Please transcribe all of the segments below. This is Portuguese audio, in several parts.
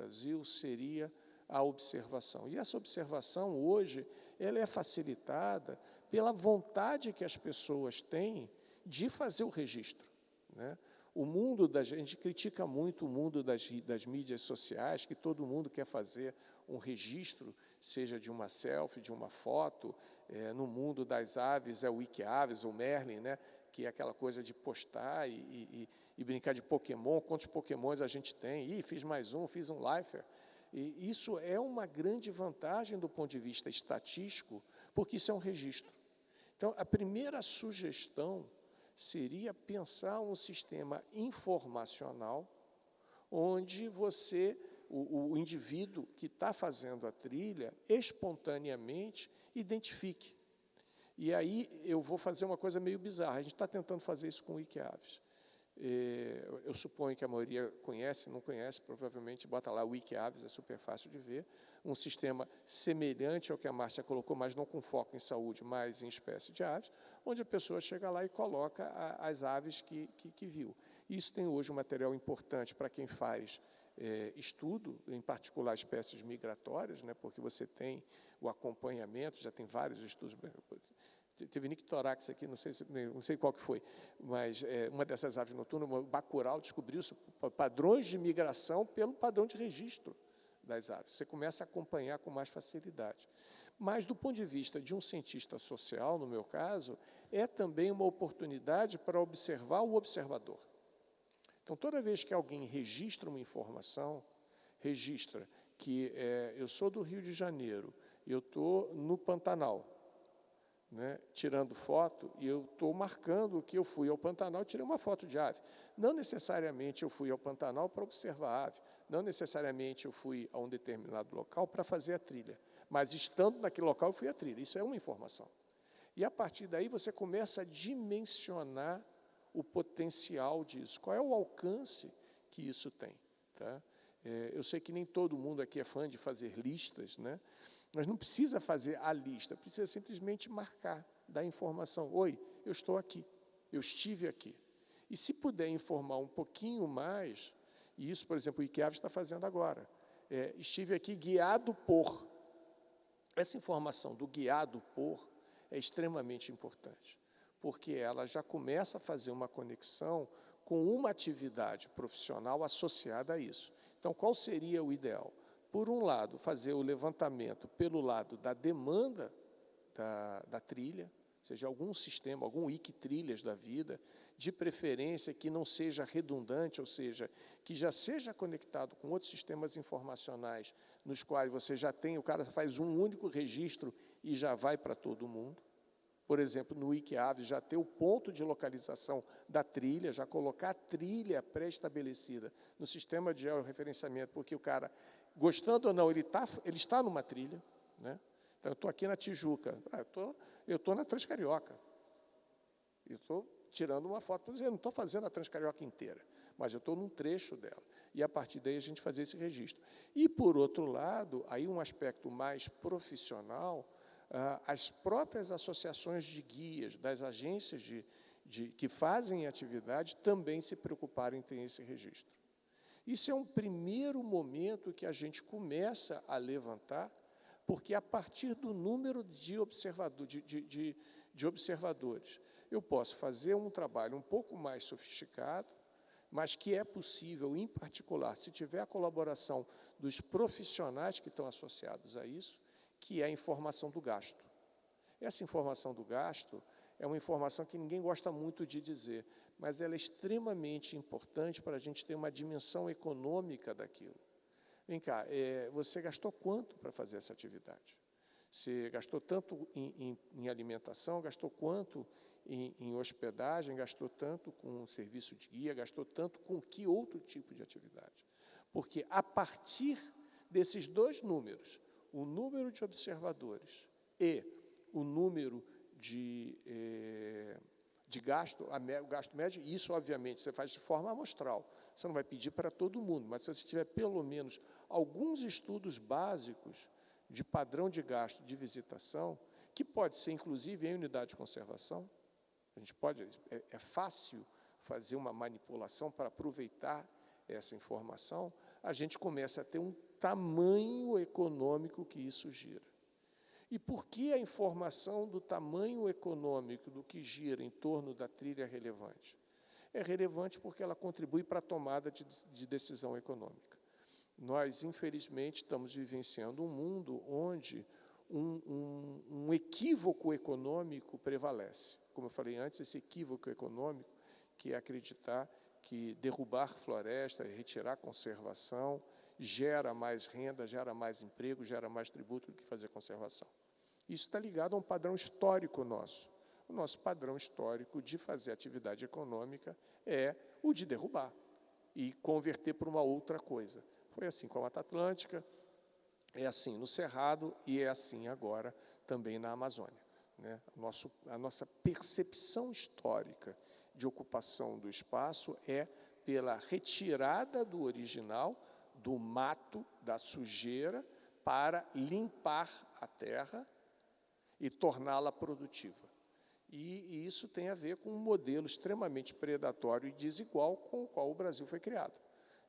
Brasil seria a observação. E essa observação, hoje, ela é facilitada pela vontade que as pessoas têm de fazer o registro, né? O mundo a gente critica muito o mundo das mídias sociais, que todo mundo quer fazer um registro, seja de uma selfie, de uma foto. No mundo das aves, é o Wikiaves, o Merlin, né? Que é aquela coisa de postar e brincar de Pokémon. Quantos Pokémons a gente tem? Fiz mais um, fiz um Lifer. E isso é uma grande vantagem do ponto de vista estatístico, porque isso é um registro. Então, a primeira sugestão seria pensar um sistema informacional onde o indivíduo que está fazendo a trilha, espontaneamente identifique. E aí eu vou fazer uma coisa meio bizarra. A gente está tentando fazer isso com o Wikiaves. Eu suponho que a maioria conhece, não conhece, provavelmente bota lá o Wikiaves, é super fácil de ver. Um sistema semelhante ao que a Márcia colocou, mas não com foco em saúde, mas em espécie de aves, onde a pessoa chega lá e coloca as aves que viu. Isso tem hoje um material importante para quem faz estudo, em particular espécies migratórias, né, porque você tem o acompanhamento, já tem vários estudos. Teve Nyctorax aqui, não sei qual que foi, mas uma dessas aves noturnas, o bacurau, descobriu-se padrões de migração pelo padrão de registro das aves. Você começa a acompanhar com mais facilidade. Mas, do ponto de vista de um cientista social, no meu caso, é também uma oportunidade para observar o observador. Então, toda vez que alguém registra uma informação, registra que eu sou do Rio de Janeiro, eu estou no Pantanal, né, tirando foto, e eu estou marcando que eu fui ao Pantanal e tirei uma foto de ave. Não necessariamente eu fui ao Pantanal para observar a ave, não necessariamente eu fui a um determinado local para fazer a trilha, mas estando naquele local eu fui à trilha. Isso é uma informação. E, a partir daí, você começa a dimensionar o potencial disso. Qual é o alcance que isso tem? Tá? Eu sei que nem todo mundo aqui é fã de fazer listas, né? Mas não precisa fazer a lista, precisa simplesmente marcar, dar informação. Oi, eu estou aqui, eu estive aqui. E se puder informar um pouquinho mais, e isso, por exemplo, o Wikiaves está fazendo agora, estive aqui guiado por. Essa informação do guiado por é extremamente importante, porque ela já começa a fazer uma conexão com uma atividade profissional associada a isso. Então, qual seria o ideal? Por um lado, fazer o levantamento pelo lado da demanda da trilha, seja algum sistema, algum Wikitrilhas da vida, de preferência que não seja redundante, ou seja, que já seja conectado com outros sistemas informacionais, nos quais você já tem, o cara faz um único registro e já vai para todo mundo. Por exemplo, no Wikiaves, já ter o ponto de localização da trilha, já colocar a trilha pré-estabelecida no sistema de georreferenciamento, porque o cara, gostando ou não, ele está numa trilha, né? Então, eu estou aqui na Tijuca, eu estou na Transcarioca, eu estou tirando uma foto, eu não estou fazendo a Transcarioca inteira, mas eu estou num trecho dela, e a partir daí a gente fazer esse registro. E, por outro lado, aí um aspecto mais profissional, as próprias associações de guias, das agências que fazem atividade, também se preocuparem em ter esse registro. Isso é um primeiro momento que a gente começa a levantar, porque, a partir do número de observadores, eu posso fazer um trabalho um pouco mais sofisticado, mas que é possível, em particular, se tiver a colaboração dos profissionais que estão associados a isso, que é a informação do gasto. Essa informação do gasto é uma informação que ninguém gosta muito de dizer, mas ela é extremamente importante para a gente ter uma dimensão econômica daquilo. Vem cá, você gastou quanto para fazer essa atividade? Você gastou tanto em alimentação, gastou quanto em hospedagem, gastou tanto com serviço de guia, gastou tanto com que outro tipo de atividade? Porque, a partir desses dois números, o número de observadores e o número de gasto, o gasto médio, isso, obviamente, você faz de forma amostral. Você não vai pedir para todo mundo, mas se você tiver, pelo menos, alguns estudos básicos de padrão de gasto de visitação, que pode ser, inclusive, em unidade de conservação, a gente pode, é fácil fazer uma manipulação para aproveitar essa informação, a gente começa a ter um tamanho econômico que isso gira. E por que a informação do tamanho econômico do que gira em torno da trilha é relevante? É relevante porque ela contribui para a tomada de decisão econômica. Nós, infelizmente, estamos vivenciando um mundo onde um equívoco econômico prevalece. Como eu falei antes, esse equívoco econômico, que é acreditar que derrubar floresta, retirar conservação, gera mais renda, gera mais emprego, gera mais tributo do que fazer conservação. Isso está ligado a um padrão histórico nosso. O nosso padrão histórico de fazer atividade econômica é o de derrubar e converter para uma outra coisa. Foi assim com a Mata Atlântica, é assim no Cerrado e é assim agora também na Amazônia, né? A nossa percepção histórica de ocupação do espaço é pela retirada do original, do mato, da sujeira, para limpar a terra e torná-la produtiva. E isso tem a ver com um modelo extremamente predatório e desigual com o qual o Brasil foi criado.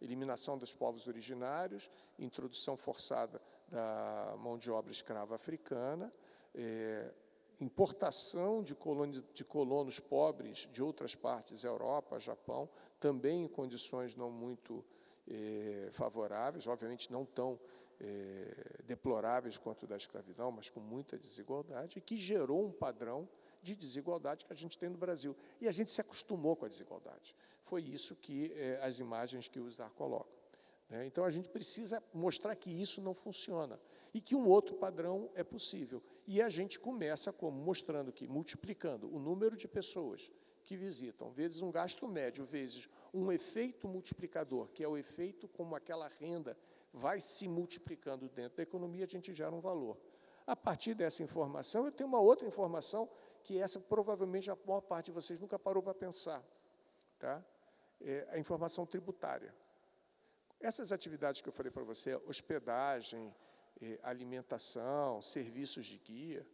Eliminação dos povos originários, introdução forçada da mão de obra escrava africana, importação de colonos pobres de outras partes, Europa, Japão, também em condições não muito favoráveis, obviamente não tão deploráveis quanto da escravidão, mas com muita desigualdade, e que gerou um padrão de desigualdade que a gente tem no Brasil. E a gente se acostumou com a desigualdade. Foi isso que as imagens que o Zar coloca, né? Então, a gente precisa mostrar que isso não funciona e que um outro padrão é possível. E a gente começa como? Mostrando que, multiplicando o número de pessoas que visitam, vezes um gasto médio, vezes um efeito multiplicador, que é o efeito como aquela renda vai se multiplicando dentro da economia, a gente gera um valor. A partir dessa informação, eu tenho uma outra informação, que essa provavelmente a maior parte de vocês nunca parou para pensar, tá? É a informação tributária. Essas atividades que eu falei para você, hospedagem, alimentação, serviços de guia,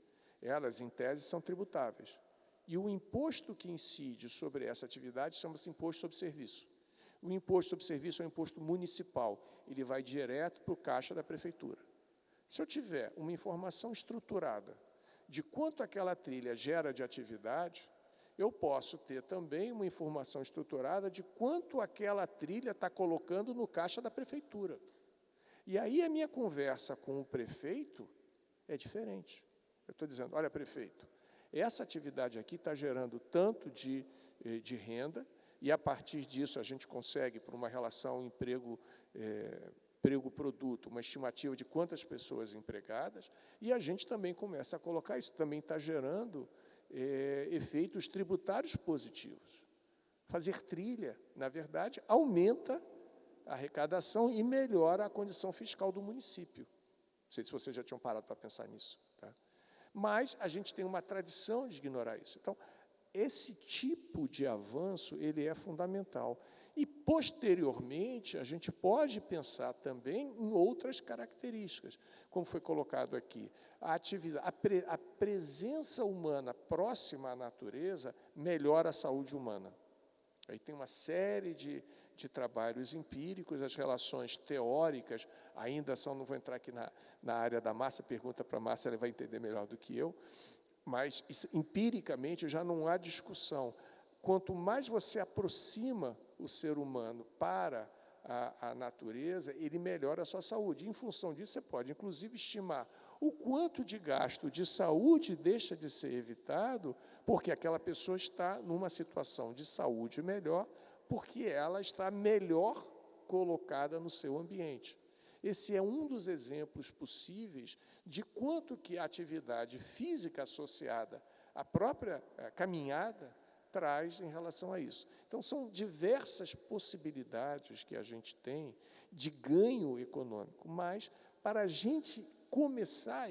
elas, em tese, são tributáveis. E o imposto que incide sobre essa atividade chama-se imposto sobre serviço. O imposto sobre serviço é um imposto municipal, ele vai direto para o caixa da prefeitura. Se eu tiver uma informação estruturada de quanto aquela trilha gera de atividade, eu posso ter também uma informação estruturada de quanto aquela trilha está colocando no caixa da prefeitura. E aí a minha conversa com o prefeito é diferente. Eu estou dizendo, olha, prefeito, essa atividade aqui está gerando tanto de renda, e a partir disso a gente consegue, por uma relação emprego-produto, uma estimativa de quantas pessoas empregadas, e a gente também começa a colocar isso, também está gerando efeitos tributários positivos. Fazer trilha, na verdade, aumenta a arrecadação e melhora a condição fiscal do município. Não sei se vocês já tinham parado para pensar nisso, tá? Mas a gente tem uma tradição de ignorar isso. Então, esse tipo de avanço, ele é fundamental. E, posteriormente, a gente pode pensar também em outras características, como foi colocado aqui. A presença humana próxima à natureza melhora a saúde humana. Aí tem uma série de trabalhos empíricos, as relações teóricas ainda são, não vou entrar aqui na área da Márcia, pergunta para a Márcia, ela vai entender melhor do que eu, mas empiricamente já não há discussão. Quanto mais você aproxima o ser humano para a natureza, ele melhora a sua saúde. Em função disso, você pode, inclusive, estimar o quanto de gasto de saúde deixa de ser evitado, porque aquela pessoa está numa situação de saúde melhor, porque ela está melhor colocada no seu ambiente. Esse é um dos exemplos possíveis de quanto que a atividade física associada à própria caminhada traz em relação a isso. Então, são diversas possibilidades que a gente tem de ganho econômico, mas para a gente começar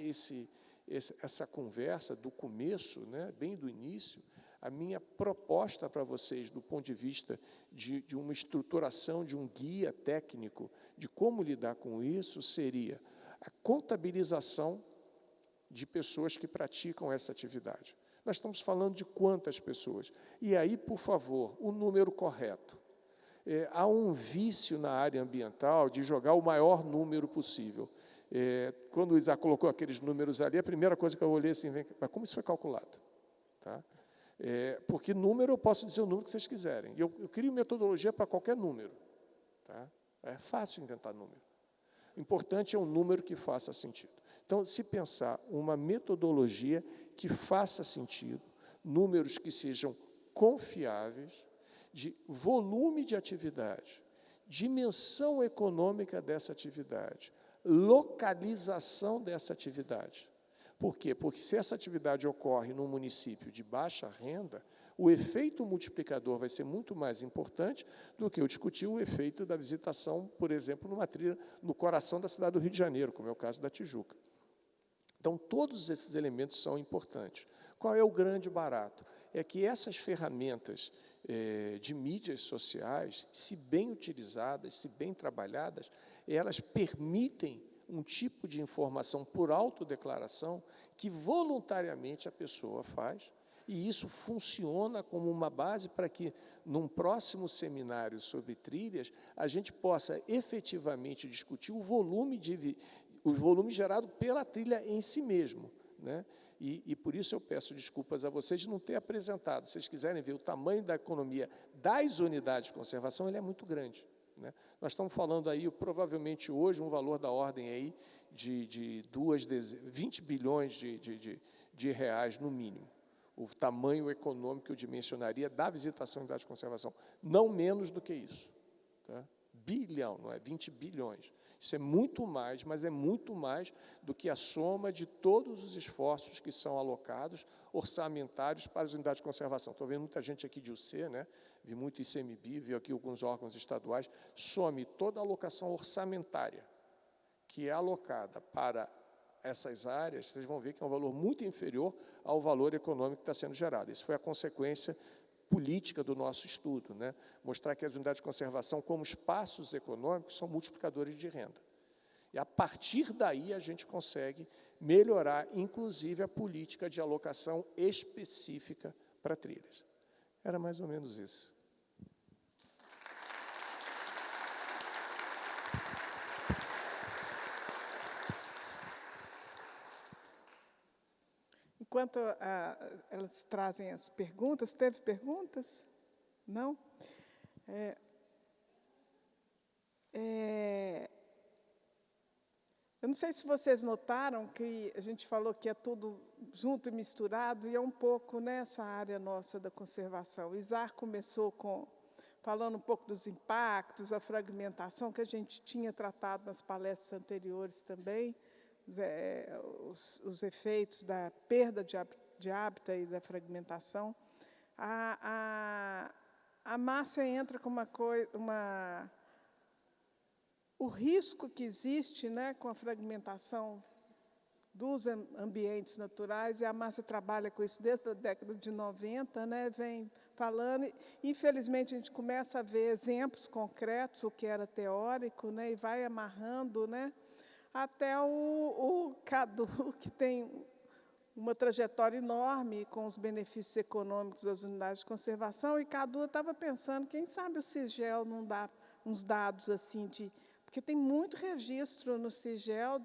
essa conversa do começo, né, bem do início, a minha proposta para vocês, do ponto de vista de uma estruturação, de um guia técnico, de como lidar com isso, seria a contabilização de pessoas que praticam essa atividade. Nós estamos falando de quantas pessoas? E aí, por favor, o número correto. Há um vício na área ambiental de jogar o maior número possível. Quando o Isaac colocou aqueles números ali, a primeira coisa que eu olhei assim, mas como isso foi calculado? Tá? Porque número, eu posso dizer o número que vocês quiserem. Eu crio metodologia para qualquer número. Tá? É fácil inventar número. O importante é um número que faça sentido. Então, se pensar uma metodologia que faça sentido, números que sejam confiáveis, de volume de atividade, dimensão econômica dessa atividade, localização dessa atividade. Por quê? Porque se essa atividade ocorre num município de baixa renda, o efeito multiplicador vai ser muito mais importante do que eu discutir o efeito da visitação, por exemplo, numa trilha no coração da cidade do Rio de Janeiro, como é o caso da Tijuca. Então, todos esses elementos são importantes. Qual é o grande barato? É que essas ferramentas de mídias sociais, se bem utilizadas, se bem trabalhadas, elas permitem um tipo de informação por autodeclaração que voluntariamente a pessoa faz, e isso funciona como uma base para que, num próximo seminário sobre trilhas, a gente possa efetivamente discutir o volume gerado pela trilha em si mesmo, né? E por isso eu peço desculpas a vocês de não ter apresentado. Se vocês quiserem ver o tamanho da economia das unidades de conservação, ele é muito grande, né? Nós estamos falando aí, provavelmente hoje, um valor da ordem aí de 20 bilhões de reais, no mínimo. O tamanho econômico que eu dimensionaria da visitação à unidade de conservação. Não menos do que isso. Tá? Bilhão, não é 20 bilhões. Isso é muito mais, mas é muito mais do que a soma de todos os esforços que são alocados, orçamentários, para as unidades de conservação. Estou vendo muita gente aqui de UC, né? Vi muito ICMBio, vi aqui alguns órgãos estaduais. Some toda a alocação orçamentária que é alocada para essas áreas, vocês vão ver que é um valor muito inferior ao valor econômico que está sendo gerado. Isso foi a consequência política do nosso estudo, né? Mostrar que as unidades de conservação, como espaços econômicos, são multiplicadores de renda. E, a partir daí, a gente consegue melhorar, inclusive, a política de alocação específica para trilhas. Era mais ou menos isso. Enquanto elas trazem as perguntas, teve perguntas? Não? Eu não sei se vocês notaram que a gente falou que é tudo junto e misturado, e é um pouco nessa área nossa da conservação. O Isaac começou falando um pouco dos impactos, a fragmentação, que a gente tinha tratado nas palestras anteriores também, os efeitos da perda de hábitat e da fragmentação. A Márcia entra com o risco que existe, né, com a fragmentação dos ambientes naturais, e a Márcia trabalha com isso desde a década de 90, né, vem falando. Infelizmente, a gente começa a ver exemplos concretos, o que era teórico, né, e vai amarrando, né, até o Cadu, que tem uma trajetória enorme com os benefícios econômicos das unidades de conservação. E Cadu estava pensando, quem sabe o CISGEL não dá uns dados assim porque tem muito registro no CISGEL